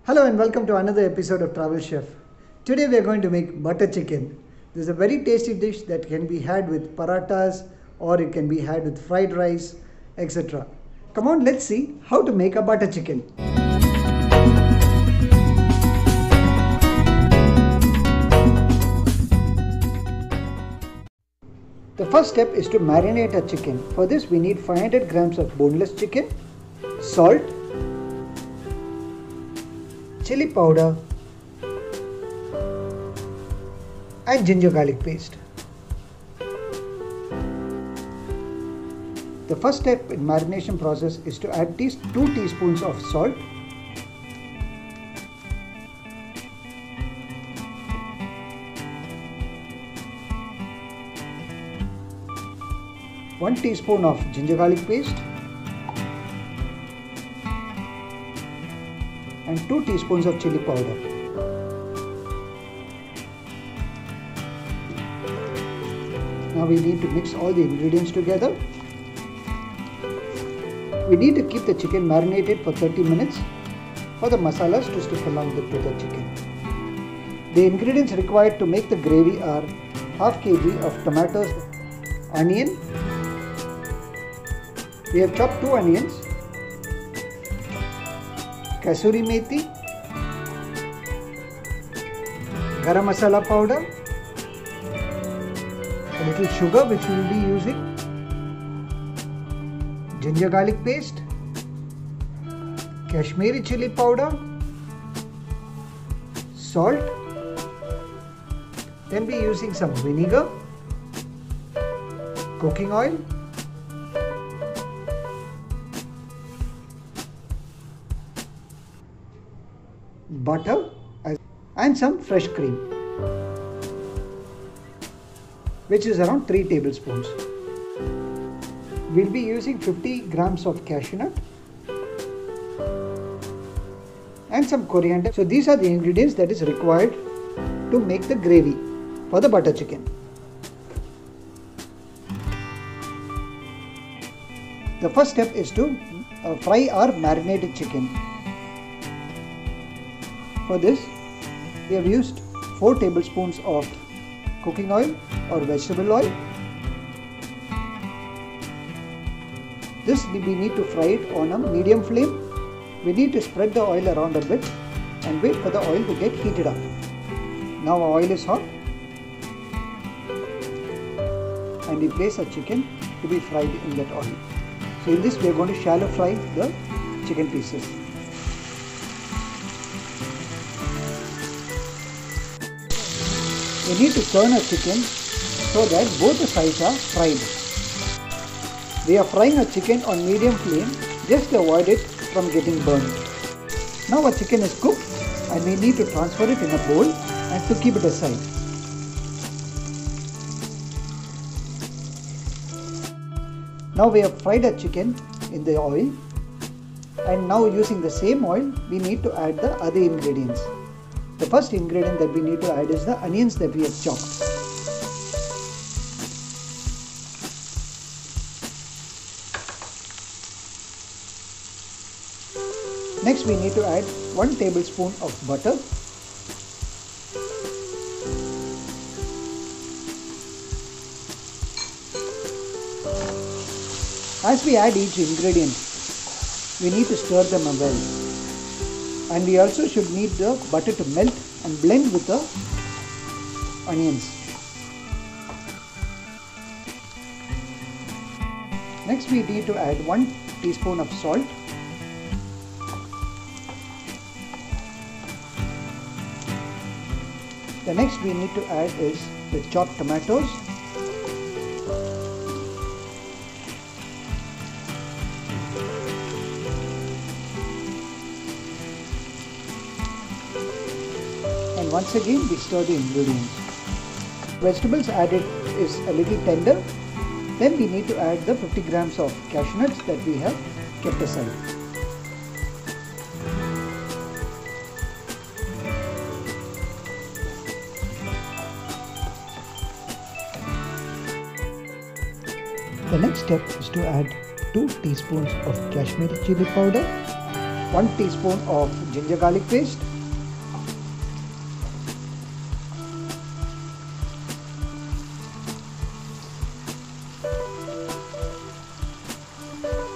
Hello and welcome to another episode of Travel Chef. Today we are going to make butter chicken. This is a very tasty dish that can be had with parathas or it can be had with fried rice, etc. Come on, let's see how to make a butter chicken. The first step is to marinate a chicken. For this we need 500 grams of boneless chicken, salt, chili powder and ginger garlic paste. The first step in marination process is to add 2 teaspoons of salt, one teaspoon of ginger garlic paste and 2 teaspoons of chili powder. Now we need to mix all the ingredients together. We need to keep the chicken marinated for 30 minutes for the masalas to stick along to the chicken. The ingredients required to make the gravy are half kg of tomatoes, onion. We have chopped 2 onions, kasuri methi, garam masala powder, a little sugar which we will be using, ginger garlic paste, Kashmiri chili powder, salt, then we are using some vinegar, cooking oil, butter and some fresh cream, which is around 3 tablespoons. We'll be using 50 grams of cashew nut and some coriander. So these are the ingredients that is required to make the gravy for the butter chicken. The first step is to fry our marinated chicken. For this, we have used 4 tablespoons of cooking oil or vegetable oil. This we need to fry it on a medium flame. We need to spread the oil around a bit and wait for the oil to get heated up. Now our oil is hot and we place our chicken to be fried in that oil. So in this we are going to shallow fry the chicken pieces. We need to turn our chicken so that both the sides are fried. We are frying our chicken on medium flame just to avoid it from getting burned. Now our chicken is cooked and we need to transfer it in a bowl and to keep it aside. Now we have fried our chicken in the oil and now using the same oil we need to add the other ingredients. The first ingredient that we need to add is the onions that we have chopped. Next we need to add 1 tablespoon of butter. As we add each ingredient, we need to stir them well. And we also should need the butter to melt and blend with the onions. Next we need to add 1 teaspoon of salt. The next we need to add is the chopped tomatoes. And once again we stir the ingredients. Vegetables added is a little tender. Then we need to add the 50 grams of cashew nuts that we have kept aside. The next step is to add 2 teaspoons of Kashmiri chili powder 1 teaspoon of ginger garlic paste,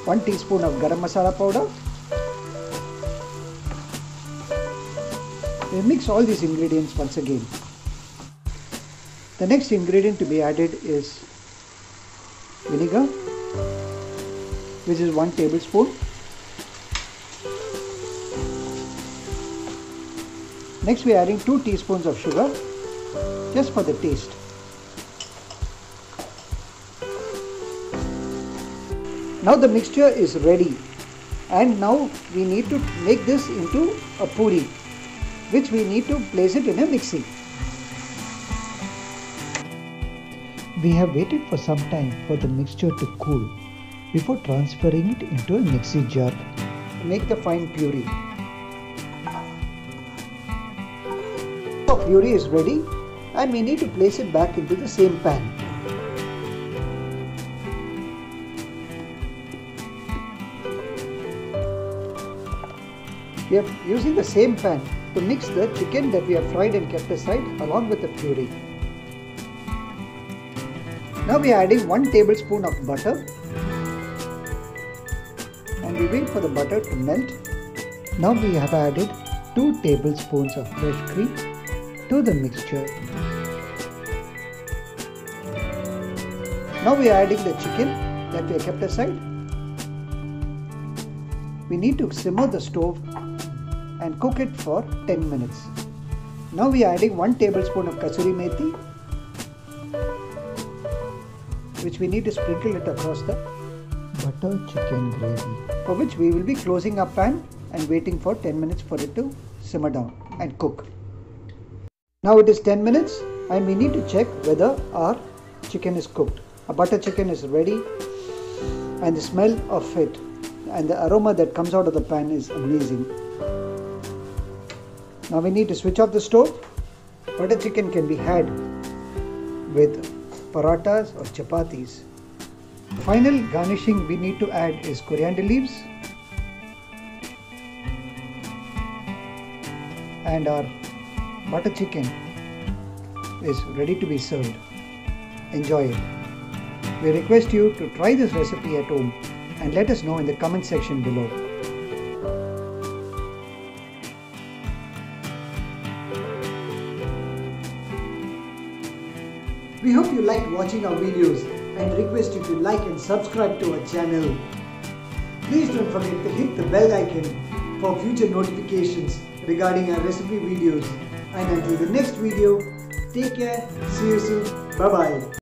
one teaspoon of garam masala powder. We mix all these ingredients once again. The next ingredient to be added is vinegar, which is 1 tablespoon. Next we are adding 2 teaspoons of sugar, just for the taste. Now the mixture is ready, and now we need to make this into a puri, which we need to place it in a mixie. We have waited for some time for the mixture to cool before transferring it into a mixie jar to make the fine puree. The puree is ready, and we need to place it back into the same pan. We are using the same pan to mix the chicken that we have fried and kept aside along with the puree. Now we are adding 1 tablespoon of butter, and we wait for the butter to melt. Now we have added 2 tablespoons of fresh cream to the mixture. Now we are adding the chicken that we have kept aside. We need to simmer the stove and cook it for 10 minutes. Now we are adding 1 tablespoon of kasuri methi, which we need to sprinkle it across the butter chicken gravy, for which we will be closing our pan and waiting for 10 minutes for it to simmer down and cook. Now it is 10 minutes, and we need to check whether our chicken is cooked. Our butter chicken is ready, and the smell of it and the aroma that comes out of the pan is amazing. Now we need to switch off the stove. Butter chicken can be had with parathas or chapatis. The final garnishing we need to add is coriander leaves, and our butter chicken is ready to be served. Enjoy it. We request you to try this recipe at home and let us know in the comment section below. We hope you liked watching our videos and request you to like and subscribe to our channel. Please don't forget to hit the bell icon for future notifications regarding our recipe videos. And until the next video, take care, see you soon, bye bye.